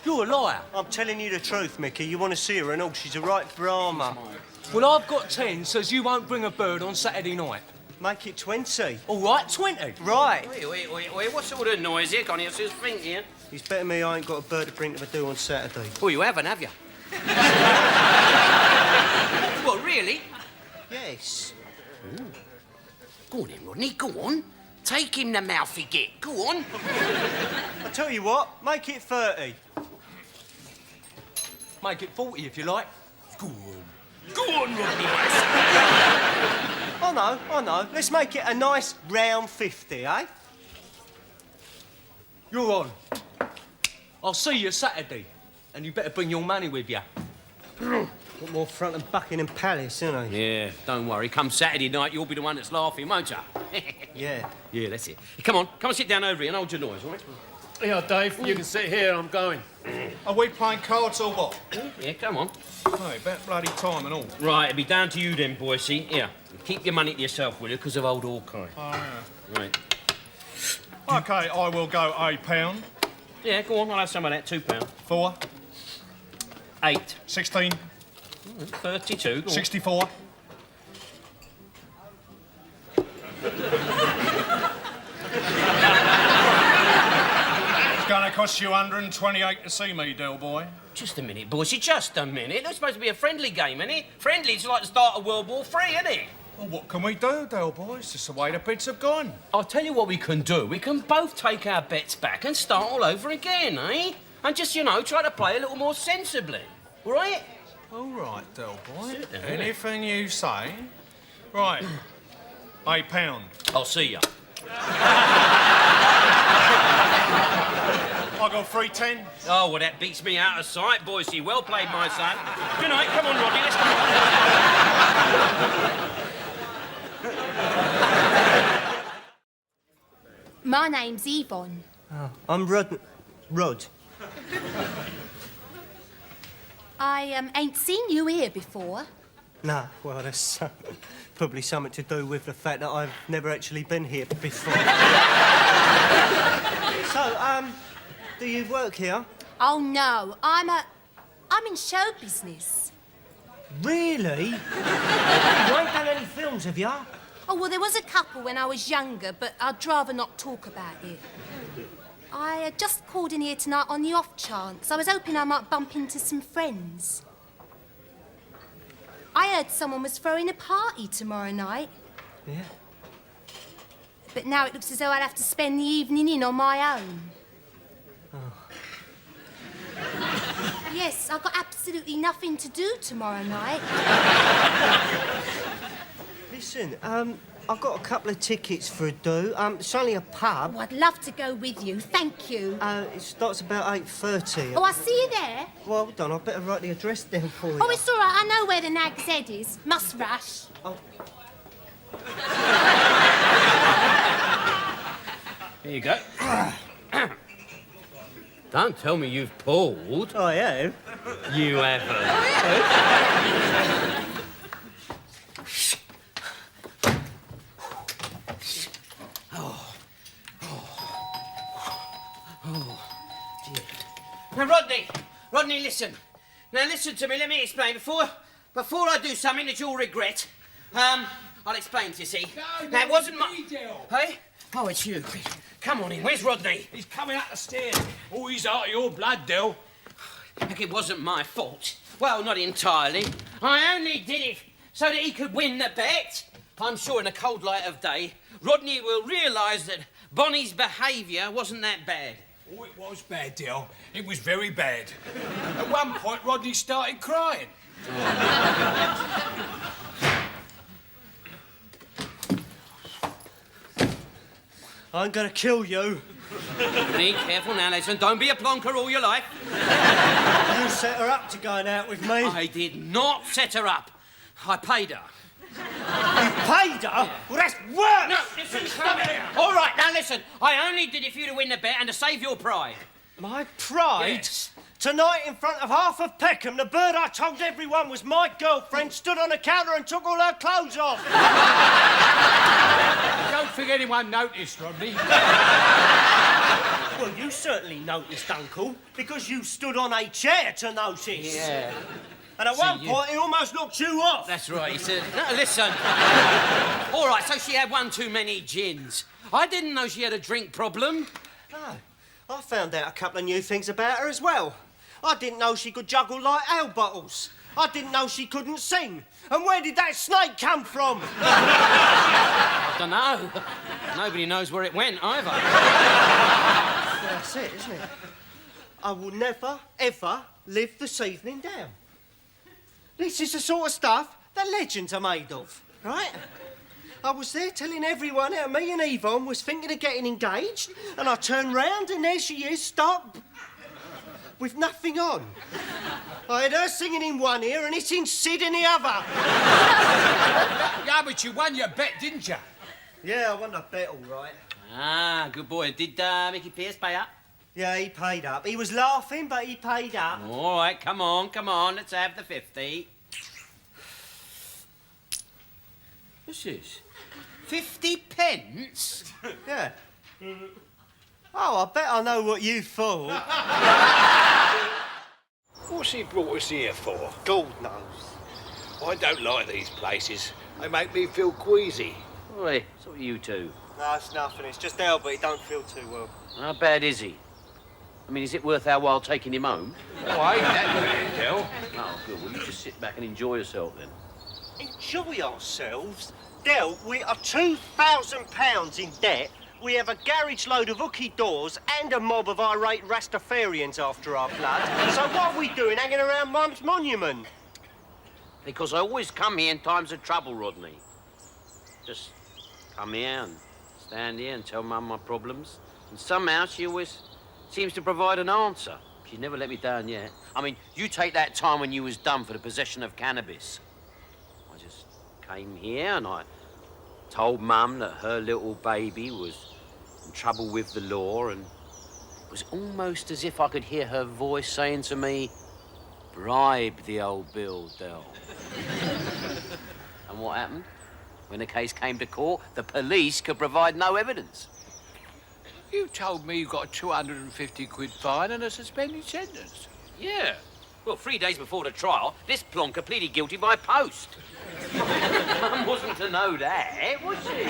Speaker 18: You're a liar.
Speaker 10: I'm telling you the truth, Mickey. You want to see her and all. She's a right Brahma.
Speaker 18: Well, I've got 10, says you won't bring a bird on Saturday night.
Speaker 10: Make it 20.
Speaker 18: All right, 20.
Speaker 10: Right.
Speaker 2: Wait, what sort of noise here? Can't you just think here?
Speaker 10: He's better me I ain't got a bird to bring to the do on Saturday.
Speaker 2: Oh, you haven't, have you? What, really?
Speaker 10: Yes.
Speaker 2: Ooh. Go on then, Rodney, go on. Take him the mouth he get. Go on.
Speaker 10: I tell you what, make it 30.
Speaker 18: Make it 40 if you like.
Speaker 2: Go on. Go on, Rodney,
Speaker 10: I know. Let's make it a nice round 50, eh?
Speaker 18: You're on. I'll see you Saturday. And you better bring your money with you.
Speaker 10: Got more front than Buckingham Palace, isn't he?
Speaker 2: Yeah, don't worry. Come Saturday night, you'll be the one that's laughing, won't you?
Speaker 10: Yeah.
Speaker 2: Yeah, that's it. Come on sit down over here and hold your noise, all right?
Speaker 20: Yeah, Dave, you can sit here, I'm going.
Speaker 9: Are we playing cards or what?
Speaker 2: Yeah, come on.
Speaker 9: No, about bloody time and all.
Speaker 2: Right, it'll be down to you then, boy, see? Here, keep your money to yourself, will you, because of old Hawkeye.
Speaker 9: Oh, yeah.
Speaker 2: Right.
Speaker 9: OK, I will go £1.
Speaker 2: Yeah, go on, I'll have some of that, £2.
Speaker 9: 4.
Speaker 2: 8.
Speaker 9: 16.
Speaker 2: 32.
Speaker 9: 64. It's going to cost you 128 to see me, Del boy.
Speaker 2: Just a minute, boys, just a minute. It's supposed to be a friendly game, isn't it? Friendly, it's like the start of World War III, isn't it?
Speaker 9: Well, what can we do, Del boy? It's just the way the bets have gone.
Speaker 2: I'll tell you what we can do. We can both take our bets back and start all over again, eh? And just, try to play a little more sensibly. All right?
Speaker 9: All right, Del boy. Anything you say. Right. £8.
Speaker 2: I'll see you.
Speaker 9: I got 310.
Speaker 2: Oh, well, that beats me out of sight, Boise. Well played, my son. Good night. Come on, Rodney. Let's go.
Speaker 21: My name's Yvonne.
Speaker 10: Oh, I'm Rod.
Speaker 21: I ain't seen you here before.
Speaker 10: No, well, that's probably something to do with the fact that I've never actually been here before. So, do you work here?
Speaker 1: Oh, no. I'm in show business.
Speaker 10: Really? You ain't done any films, have you?
Speaker 1: Oh, well, there was a couple when I was younger, but I'd rather not talk about it. I just called in here tonight on the off chance. I was hoping I might bump into some friends. I heard someone was throwing a party tomorrow night.
Speaker 10: Yeah?
Speaker 1: But now it looks as though I'd have to spend the evening in on my own.
Speaker 10: Oh.
Speaker 1: Yes, I've got absolutely nothing to do tomorrow night.
Speaker 10: Listen, I've got a couple of tickets for a do. It's only a pub.
Speaker 1: Oh, I'd love to go with you, thank you.
Speaker 10: It starts about 8:30.
Speaker 1: Oh, I'll see you there.
Speaker 10: Well, hold on, I better write the address down for you.
Speaker 1: Oh, it's all right, I know where the Nag's Head is. Must rush.
Speaker 10: Oh.
Speaker 2: Here you go. Don't tell me you've pulled.
Speaker 10: I have.
Speaker 2: You haven't. Now, Rodney, listen. Now, listen to me. Let me explain. Before I do something that you'll regret, I'll explain to you, see.
Speaker 8: No,
Speaker 2: now, it wasn't my...
Speaker 8: Del.
Speaker 2: Hey? Oh, it's you. Come on in. Where's Rodney?
Speaker 8: He's coming up the stairs. Oh, he's out of your blood, Del.
Speaker 2: Heck, it wasn't my fault. Well, not entirely. I only did it so that he could win the bet. I'm sure in the cold light of day, Rodney will realise that Bonnie's behaviour wasn't that bad.
Speaker 8: Oh, it was bad, Del. It was very bad. At one point, Rodney started crying.
Speaker 10: I'm gonna kill you.
Speaker 2: Be careful now, listen. Don't be a plonker all your life.
Speaker 10: You set her up to going out with me.
Speaker 2: I did not set her up. I paid her.
Speaker 10: You paid her? Yeah. Well, that's worse!
Speaker 2: No, listen, stop it. All right, now listen. I only did it for you to win the bet and to save your pride.
Speaker 10: My pride?
Speaker 2: Yes.
Speaker 10: Tonight, in front of half of Peckham, the bird I told everyone was my girlfriend stood on the counter and took all her clothes off.
Speaker 8: I don't think anyone noticed, Rodney.
Speaker 10: Well, you certainly noticed, Uncle, because you stood on a chair to notice.
Speaker 2: Yeah.
Speaker 10: And at one point, he almost knocked you off.
Speaker 2: That's right, he said. No, listen. All right, so she had one too many gins. I didn't know she had a drink problem.
Speaker 10: No. I found out a couple of new things about her as well. I didn't know she could juggle like ale bottles. I didn't know she couldn't sing. And where did that snake come from?
Speaker 2: I don't know. Nobody knows where it went either.
Speaker 10: Well, that's it, isn't it? I will never, ever live this evening down. This is the sort of stuff that legends are made of, right? I was there telling everyone how me and Yvonne was thinking of getting engaged, and I turned round and there she is, stark with nothing on. I had her singing in one ear and hitting Sid in the other.
Speaker 8: Yeah, but you won your bet, didn't you?
Speaker 10: Yeah, I won the bet, all right.
Speaker 2: Ah, good boy. Did Mickey Pearce pay up?
Speaker 10: Yeah, he paid up. He was laughing, but he paid up.
Speaker 2: All right, come on. Let's have the 50. What's this? 50 pence?
Speaker 10: Yeah. Oh, I bet I know what you thought.
Speaker 8: What's he brought us here for?
Speaker 10: God knows.
Speaker 8: I don't like these places. They make me feel queasy.
Speaker 2: Oi, so are you two?
Speaker 10: No, it's nothing. It's just Albert. He don't feel too well.
Speaker 2: How bad is he? I mean, is it worth our while taking him home?
Speaker 8: Oh, I ain't that bad, Del.
Speaker 2: Oh, good. Well, you just sit back and enjoy yourself then.
Speaker 10: Enjoy ourselves? Del, we are £2,000 in debt. We have a garage load of hooky doors and a mob of irate Rastafarians after our blood. So what are we doing hanging around Mum's monument?
Speaker 2: Because I always come here in times of trouble, Rodney. Just come here and stand here and tell Mum my problems. And somehow she always seems to provide an answer. She's never let me down yet. I mean, you take that time when you was done for the possession of cannabis. I just came here and I told Mum that her little baby was in trouble with the law, and it was almost as if I could hear her voice saying to me, bribe the old Bill, Del.
Speaker 5: And what happened? When the case came to court, the police could provide no evidence.
Speaker 8: You told me you got a 250 quid fine and a suspended sentence.
Speaker 5: Yeah. Well, 3 days before the trial, this plonker pleaded guilty by post. Mum wasn't to know that, was she?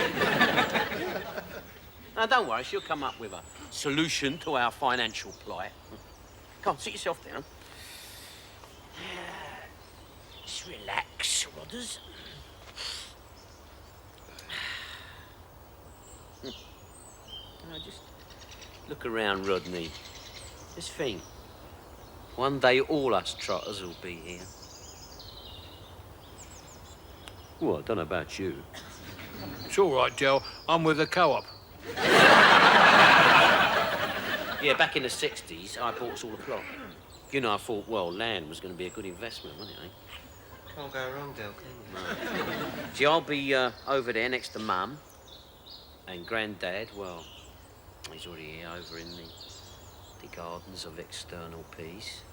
Speaker 5: Now, don't worry, she'll come up with a solution to our financial plight. Come on, sit yourself down. Just relax, Rodders. Now, just look around, Rodney. Just think. One day all us trotters will be here. Well, I don't know about you.
Speaker 8: It's all right, Del. I'm with the co-op.
Speaker 5: Yeah, back in the 60s, I bought us all a plot. You know, I thought, well, land was going to be a good investment, wasn't it, eh?
Speaker 10: Can't go wrong, Del, can you?
Speaker 5: See, I'll be over there next to Mum. And Grandad, well, he's already here over in the gardens of external peace.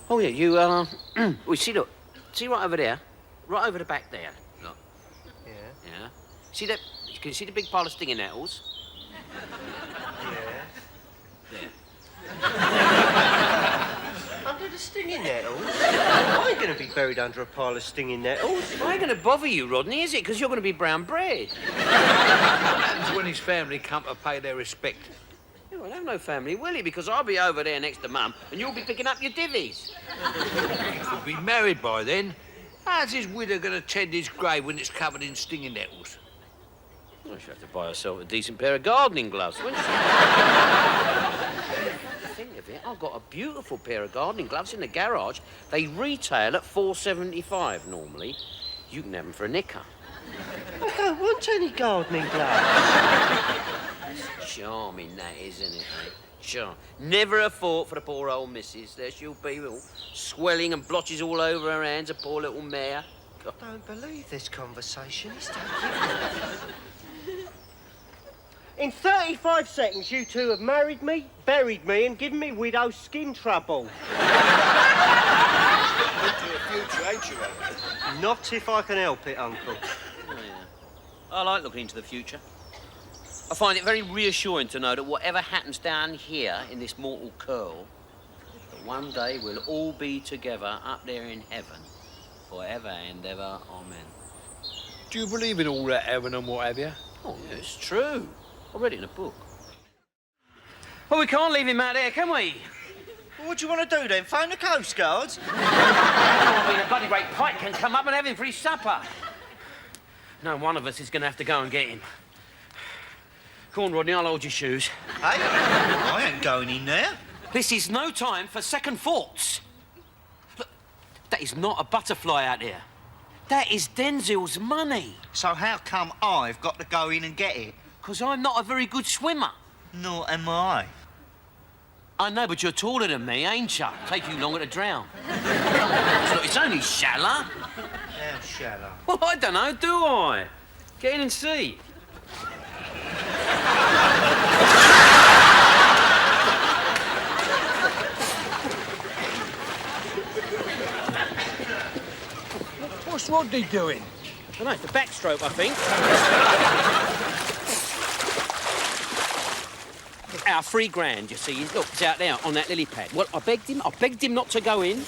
Speaker 5: Oh, yeah, you, well, see, look. See right over there? Right over the back there. Look.
Speaker 10: Yeah.
Speaker 5: Yeah. See that? Can you see the big pile of stinging nettles?
Speaker 10: Yeah.
Speaker 5: There.
Speaker 10: Under the stinging nettles? I ain't going to be buried under a pile of stinging nettles.
Speaker 5: It ain't going to bother you, Rodney, is it? Because you're going to be brown bread.
Speaker 8: What happens when his family come to pay their respect?
Speaker 5: Yeah, well, have no family, will he? Because I'll be over there next to Mum, and you'll be picking up your divvies.
Speaker 8: He could be married by then. How's his widow going to tend his grave when it's covered in stinging nettles?
Speaker 5: Well, she'll have to buy herself a decent pair of gardening gloves, won't she? Think of it, I've got a beautiful pair of gardening gloves in the garage. They retail at $4.75 normally. You can have them for a nicker.
Speaker 10: I don't want any gardening gloves.
Speaker 5: It's charming, that, isn't it, mate? Charm. Never a thought for the poor old missus. There she'll be, all swelling and blotches all over her hands, a poor little mare. God.
Speaker 10: I don't believe this conversation is taking. In 35 seconds, you two have married me, buried me, and given me widow's skin trouble.
Speaker 13: Into the future, ain't you, Uncle?
Speaker 10: Not if I can help it, Uncle.
Speaker 5: Oh, yeah. I like looking into the future. I find it very reassuring to know that whatever happens down here in this mortal curl, that one day we'll all be together up there in heaven, forever and ever. Amen.
Speaker 8: Do you believe in all that heaven and what have you?
Speaker 5: Oh, yeah, it's true. I read it in a book. Well, we can't leave him out there, can we?
Speaker 10: Well, what do you want to do then? Phone the Coast Guards?
Speaker 5: I mean, a bloody great pike can come up and have him for his supper. No, one of us is going to have to go and get him. Come on, Rodney, I'll hold your shoes.
Speaker 10: Hey, I ain't going in there.
Speaker 5: This is no time for second thoughts. Look, that is not a butterfly out there. That is Denzil's money.
Speaker 10: So how come I've got to go in and get it?
Speaker 5: Because I'm not a very good swimmer.
Speaker 10: Nor am I.
Speaker 5: I know, but you're taller than me, ain't you? Take you longer to drown. Look, it's only shallow.
Speaker 10: How shallow?
Speaker 5: Well, I don't know, do I? Get in and see.
Speaker 8: What's Rodney doing?
Speaker 5: I don't know, it's the backstroke, I think. Our £3 you see, look, it's out there on that lily pad. Well, I begged him not to go in.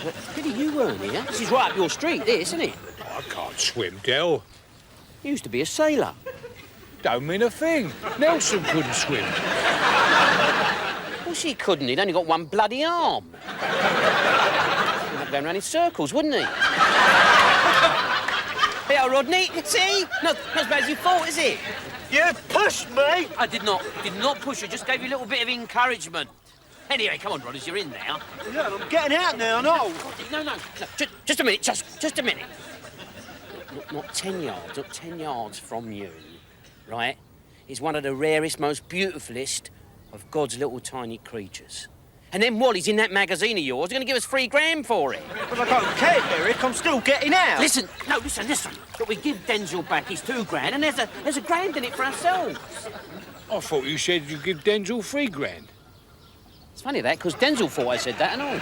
Speaker 5: But pity you weren't here. This is right up your street, this, isn't it?
Speaker 8: I can't swim, Del.
Speaker 5: You used to be a sailor.
Speaker 8: Don't mean a thing. Nelson couldn't swim.
Speaker 5: Well, she couldn't. He'd only got one bloody arm. He'd be going round in circles, wouldn't he? Hey, Rodney, see? Not as bad as you thought, is it?
Speaker 10: You pushed me!
Speaker 5: I did not push you, just gave you a little bit of encouragement. Anyway, come on, Rodders, you're in now.
Speaker 10: Yeah, I'm getting out now, no.
Speaker 5: No, just a minute, just a minute. Not 10 yards, not 10 yards from you, right, is one of the rarest, most beautifulest of God's little tiny creatures. And then Wally's in that magazine of yours. You're going to give us £3 for it.
Speaker 10: But I don't care, Derek. I'm still getting out.
Speaker 5: Listen. Look, we give Denzel back his £2 and there's a grand in it for ourselves.
Speaker 8: I thought you said you'd give Denzel £3.
Speaker 5: It's funny that, because Denzel thought I said that and all.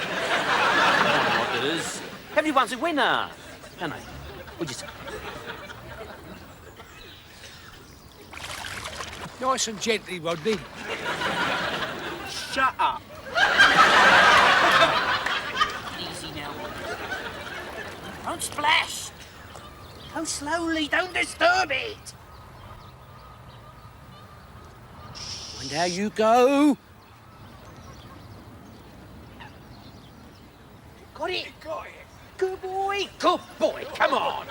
Speaker 5: Everyone's a winner, don't they? What'd you say?
Speaker 8: Nice and gently, Rodney.
Speaker 5: Shut up. Easy now. Don't splash. Go slowly, don't disturb it. Mind how you go. Got it? Got it. Good boy. Good boy. Come on.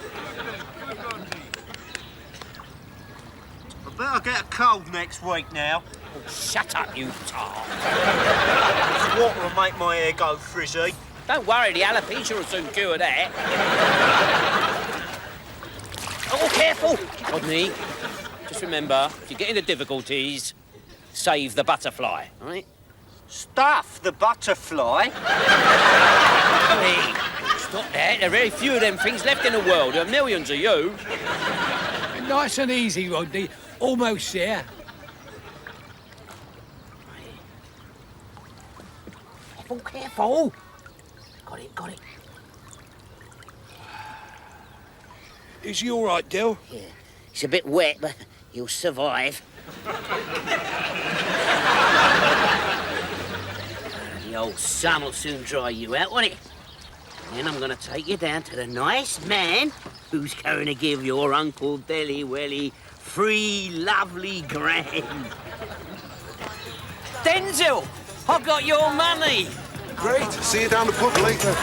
Speaker 10: I better get a cold next week now.
Speaker 5: Oh, shut up, you tart.
Speaker 10: This water will make my hair go frizzy.
Speaker 5: Don't worry, the alopecia will soon cure that. Oh, careful! Rodney, just remember, if you get into difficulties, save the butterfly, all right?
Speaker 10: Stuff the butterfly?
Speaker 5: Hey, stop that. There are very few of them things left in the world. There are millions of you.
Speaker 8: Nice and easy, Rodney. Almost there.
Speaker 5: Careful, careful. Got it, got it.
Speaker 8: Is he all right, Del?
Speaker 5: Yeah. It's a bit wet, but he'll survive. The old sun will soon dry you out, won't it? Then I'm going to take you down to the nice man who's going to give your Uncle Delly Welly 3 lovely grand. Denzel, I got your money.
Speaker 13: Great. See you down the pub later.